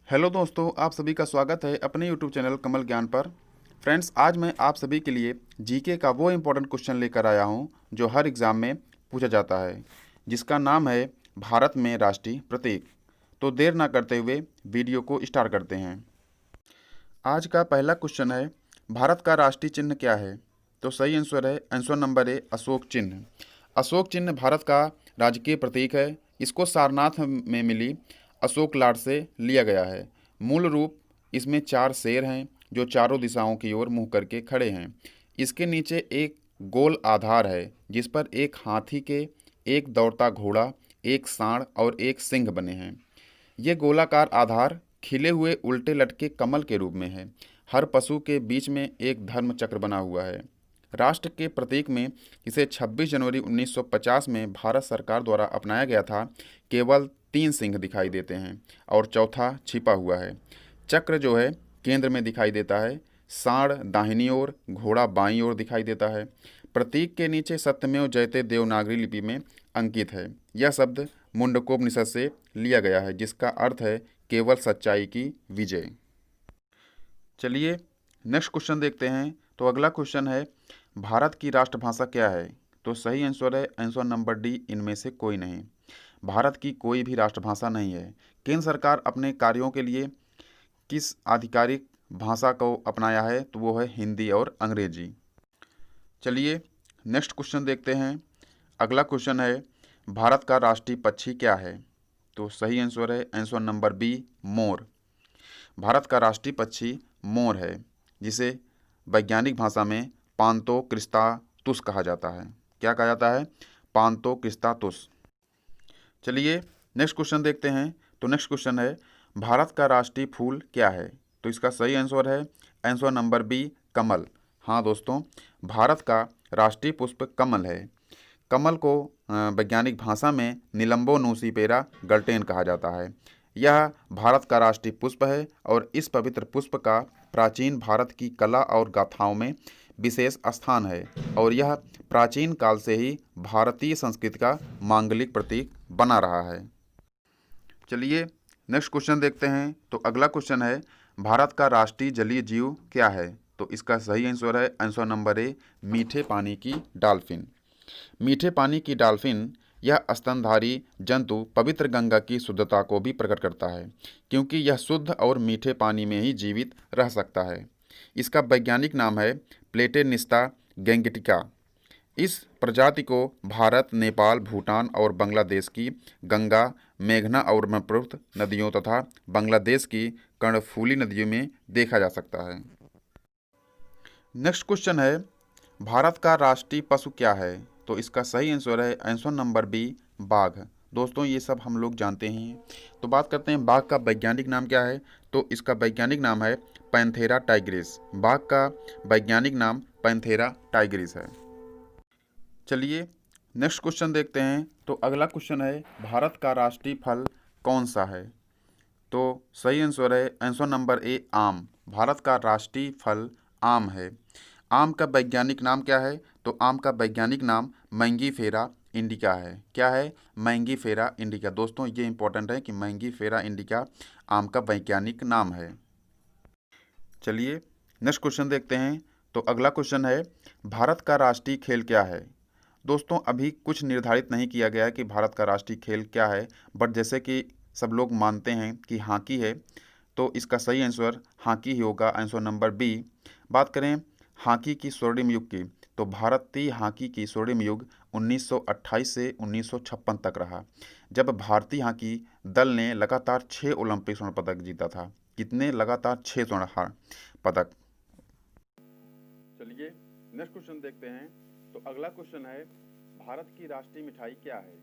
Hello दोस्तों, आप सभी का स्वागत है अपने यूट्यूब चैनल कमल ज्ञान पर। फ्रेंड्स, आज मैं आप सभी के लिए जीके का वो इम्पोर्टेंट क्वेश्चन लेकर आया हूँ जो हर एग्ज़ाम में पूछा जाता है, जिसका नाम है भारत में राष्ट्रीय प्रतीक। तो देर ना करते हुए वीडियो को स्टार्ट करते हैं। आज का पहला क्वेश्चन है, भारत का राष्ट्रीय चिन्ह क्या है? तो सही आंसर है आंसर नंबर ए, अशोक चिन्ह। अशोक चिन्ह भारत का राजकीय प्रतीक है। इसको सारनाथ में मिली अशोक लाट से लिया गया है। मूल रूप इसमें 4 शेर हैं जो चारों दिशाओं की ओर मुंह करके खड़े हैं। इसके नीचे एक गोल आधार है जिस पर एक हाथी के, एक दौड़ता घोड़ा, एक सांड और एक सिंह बने हैं। ये गोलाकार आधार खिले हुए उल्टे लटके कमल के रूप में है। हर पशु के बीच में एक धर्म चक्र बना हुआ है। राष्ट्र के प्रतीक में इसे 26 जनवरी 1950 में भारत सरकार द्वारा अपनाया गया था। केवल 3 सिंह दिखाई देते हैं और चौथा छिपा हुआ है। चक्र जो है केंद्र में दिखाई देता है। सांड दाहिनी ओर, घोड़ा बाईं ओर दिखाई देता है। प्रतीक के नीचे सत्यमेव जयते देवनागरी लिपि में अंकित है। यह शब्द मुंडकोपनिषद से लिया गया है जिसका अर्थ है केवल सच्चाई की विजय। चलिए नेक्स्ट क्वेश्चन देखते हैं। तो अगला क्वेश्चन है, भारत की राष्ट्रभाषा क्या है? तो सही आंसर है आंसर नंबर डी, इनमें से कोई नहीं। भारत की कोई भी राष्ट्रभाषा नहीं है। केंद्र सरकार अपने कार्यों के लिए किस आधिकारिक भाषा को अपनाया है? तो वो है हिंदी और अंग्रेजी। चलिए नेक्स्ट क्वेश्चन देखते हैं। अगला क्वेश्चन है, भारत का राष्ट्रीय पक्षी क्या है? तो सही आंसर है आंसर नंबर बी, मोर। भारत का राष्ट्रीय पक्षी मोर है, जिसे वैज्ञानिक भाषा में पांतोक्रिस्टातुस कहा जाता है। क्या कहा जाता है? पांतोक्रिस्टातुस। चलिए नेक्स्ट क्वेश्चन देखते हैं। तो नेक्स्ट क्वेश्चन है, भारत का राष्ट्रीय फूल क्या है? तो इसका सही आंसर है आंसर नंबर बी, कमल। हाँ दोस्तों, भारत का राष्ट्रीय पुष्प कमल है। कमल को वैज्ञानिक भाषा में निलंबो नूसीफेरा गल्टेन कहा जाता है। यह भारत का राष्ट्रीय पुष्प है और इस पवित्र पुष्प का प्राचीन भारत की कला और गाथाओं में विशेष स्थान है और यह प्राचीन काल से ही भारतीय संस्कृति का मांगलिक प्रतीक बना रहा है। चलिए नेक्स्ट क्वेश्चन देखते हैं। तो अगला क्वेश्चन है, भारत का राष्ट्रीय जलीय जीव क्या है? तो इसका सही आंसर है आंसर नंबर ए, मीठे पानी की डॉल्फिन। मीठे पानी की डॉल्फिन यह स्तनधारी जंतु पवित्र गंगा की शुद्धता को भी प्रकट करता है, क्योंकि यह शुद्ध और मीठे पानी में ही जीवित रह सकता है। इसका वैज्ञानिक नाम है प्लेटेनिस्टा गैंगेटिका। इस प्रजाति को भारत, नेपाल, भूटान और बांग्लादेश की गंगा, मेघना और ब्रह्मपुत्र नदियों तथा बांग्लादेश की कर्णफूली नदियों में देखा जा सकता है। नेक्स्ट क्वेश्चन है, भारत का राष्ट्रीय पशु क्या है? तो इसका सही आंसर है आंसर नंबर बी, बाघ। दोस्तों ये सब हम लोग जानते ही हैं। तो बात करते हैं बाघ का वैज्ञानिक नाम क्या है? तो इसका वैज्ञानिक नाम है पैंथेरा टाइग्रिस। बाघ का वैज्ञानिक नाम पैंथेरा टाइग्रिस है। चलिए नेक्स्ट क्वेश्चन देखते हैं। तो अगला क्वेश्चन है, भारत का राष्ट्रीय फल कौन सा है? तो सही आंसर है आंसर नंबर ए, आम। भारत का राष्ट्रीय फल आम है। आम का वैज्ञानिक नाम क्या है? तो आम का वैज्ञानिक नाम मैंगीफेरा इंडिका है। क्या है? Mangifera indica. दोस्तों ये इंपॉर्टेंट है कि मैंगीफेरा इंडिका आम का वैज्ञानिक नाम है। चलिए नेक्स्ट क्वेश्चन देखते हैं। तो अगला क्वेश्चन है, भारत का राष्ट्रीय खेल क्या है? दोस्तों अभी कुछ निर्धारित नहीं किया गया है कि भारत का राष्ट्रीय खेल क्या है, बट जैसे कि सब लोग मानते हैं कि हॉकी है, तो इसका सही आंसर हॉकी ही होगा, आंसर नंबर बी। बात करें हॉकी की स्वर्णिम युग की, तो भारतीय हॉकी की स्वर्णिम युग 1928 से 1956 तक रहा, जब भारतीय हॉकी दल ने लगातार 6 ओलंपिक स्वर्ण पदक जीता था। कितने? लगातार 6 स्वर्ण पदक। चलिए नेक्स्ट क्वेश्चन देखते हैं। तो अगला क्वेश्चन है, भारत की राष्ट्रीय मिठाई क्या है?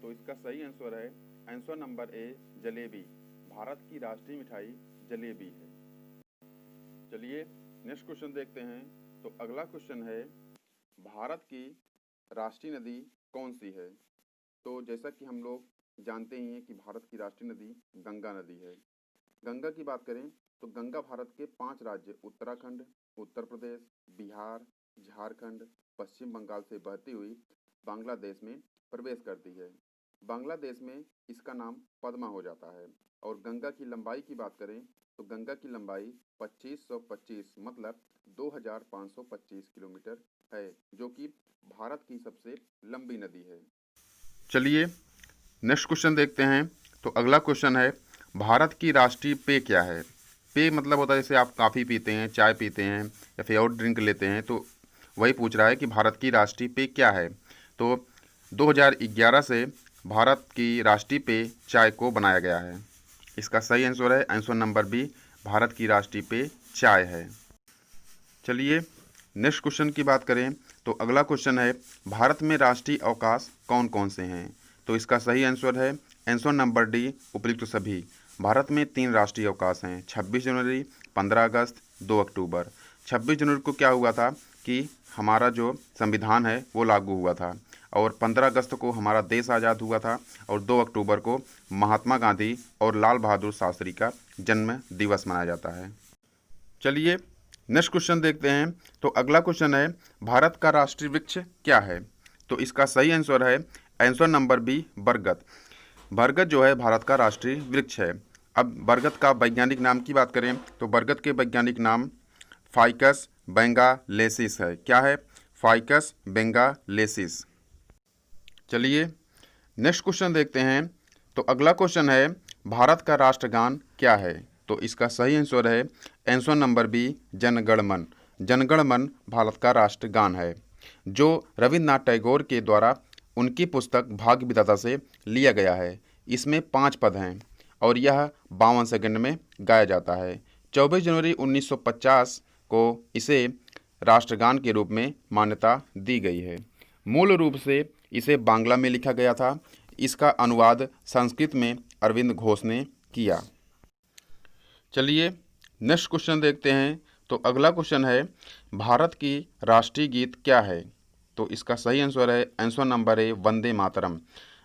तो इसका सही आंसर है answer number A, jalebi. Bharat की राष्ट्रीय मिठाई जलेबी है। चलिए नेक्स्ट क्वेश्चन देखते हैं। तो अगला क्वेश्चन है, भारत की राष्ट्रीय नदी कौन सी है? तो जैसा कि हम लोग जानते ही हैं कि भारत की राष्ट्रीय नदी गंगा नदी है। गंगा की बात करें तो गंगा भारत के 5 राज्य उत्तराखंड, उत्तर प्रदेश, बिहार, झारखंड, पश्चिम बंगाल से बहती हुई बांग्लादेश में प्रवेश करती है। बांग्लादेश में इसका नाम पद्मा हो जाता है। और गंगा की लंबाई की बात करें तो गंगा की लंबाई 2525 मतलब 2525 किलोमीटर है, जो कि भारत की सबसे लंबी नदी है। चलिए नेक्स्ट क्वेश्चन देखते हैं। तो अगला क्वेश्चन है, भारत की राष्ट्रीय पेय क्या है? पेय मतलब होता है जैसे आप कॉफ़ी पीते हैं, चाय पीते हैं या फिर और ड्रिंक लेते हैं, तो वही पूछ रहा है कि भारत की राष्ट्रीय पेय क्या है। तो 2011 से भारत की राष्ट्रीय पेय चाय को बनाया गया है। इसका सही आंसर है आंसर नंबर बी, भारत की राष्ट्रीय पेय चाय है। चलिए नेक्स्ट क्वेश्चन की बात करें तो अगला क्वेश्चन है, भारत में राष्ट्रीय अवकाश कौन कौन से हैं? तो इसका सही आंसर है आंसर नंबर डी, उपयुक्त सभी। भारत में 3 राष्ट्रीय अवकाश हैं, 26 जनवरी, 15 अगस्त, 2 अक्टूबर। 26 जनवरी को क्या हुआ था कि हमारा जो संविधान है वो लागू हुआ था, और 15 अगस्त को हमारा देश आज़ाद हुआ था, और 2 अक्टूबर को महात्मा गांधी और लाल बहादुर शास्त्री का जन्म दिवस मनाया जाता है। चलिए नेक्स्ट क्वेश्चन देखते हैं। तो अगला क्वेश्चन है, भारत का राष्ट्रीय वृक्ष क्या है? तो इसका सही आंसर है आंसर नंबर बी, बरगद। बरगद जो है भारत का राष्ट्रीय वृक्ष है। अब बरगद का वैज्ञानिक नाम की बात करें तो बरगद के वैज्ञानिक नाम फाइकस बेंगालेसिस है। क्या है? फाइकस बेंगालेसिस। चलिए नेक्स्ट क्वेश्चन देखते हैं। तो अगला क्वेश्चन है, भारत का राष्ट्रगान क्या है? तो इसका सही आंसर है आंसर नंबर बी, जनगण मन। जनगण मन भारत का राष्ट्रगान है, जो रविन्द्रनाथ टैगोर के द्वारा उनकी पुस्तक भाग्य विधाता से लिया गया है। इसमें 5 पद हैं और यह 52 सेकंड में गाया जाता है। 24 जनवरी 1950 को इसे राष्ट्रगान के रूप में मान्यता दी गई है। मूल रूप से इसे बांग्ला में लिखा गया था। इसका अनुवाद संस्कृत में अरविंद घोष ने किया। चलिए नेक्स्ट क्वेश्चन देखते हैं। तो अगला क्वेश्चन है, भारत की राष्ट्रीय गीत क्या है? तो इसका सही आंसर है answer number A, Vande Mataram.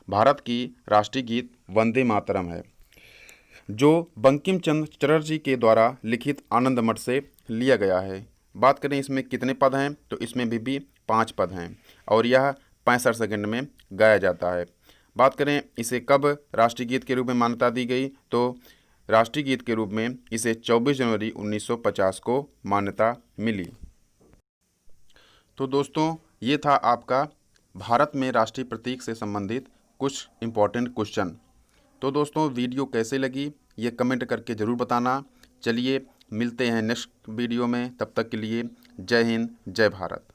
Bharat की राष्ट्रीय गीत वंदे मातरम है, जो बंकिम चंद्र चटर्जी के द्वारा लिखित आनंद मठ से लिया गया है। बात करें इसमें कितने पद हैं, तो इसमें भी 5 पद हैं और यह 65 सेकंड में गाया जाता है। बात करें इसे कब राष्ट्रीय गीत के रूप में मान्यता दी गई, तो राष्ट्रीय गीत के रूप में इसे 24 जनवरी 1950 को मान्यता मिली। तो दोस्तों ये था आपका भारत में राष्ट्रीय प्रतीक से संबंधित कुछ इम्पोर्टेंट क्वेश्चन। तो दोस्तों वीडियो कैसे लगी ये कमेंट करके ज़रूर बताना। चलिए मिलते हैं नेक्स्ट वीडियो में, तब तक के लिए जय हिंद, जय भारत।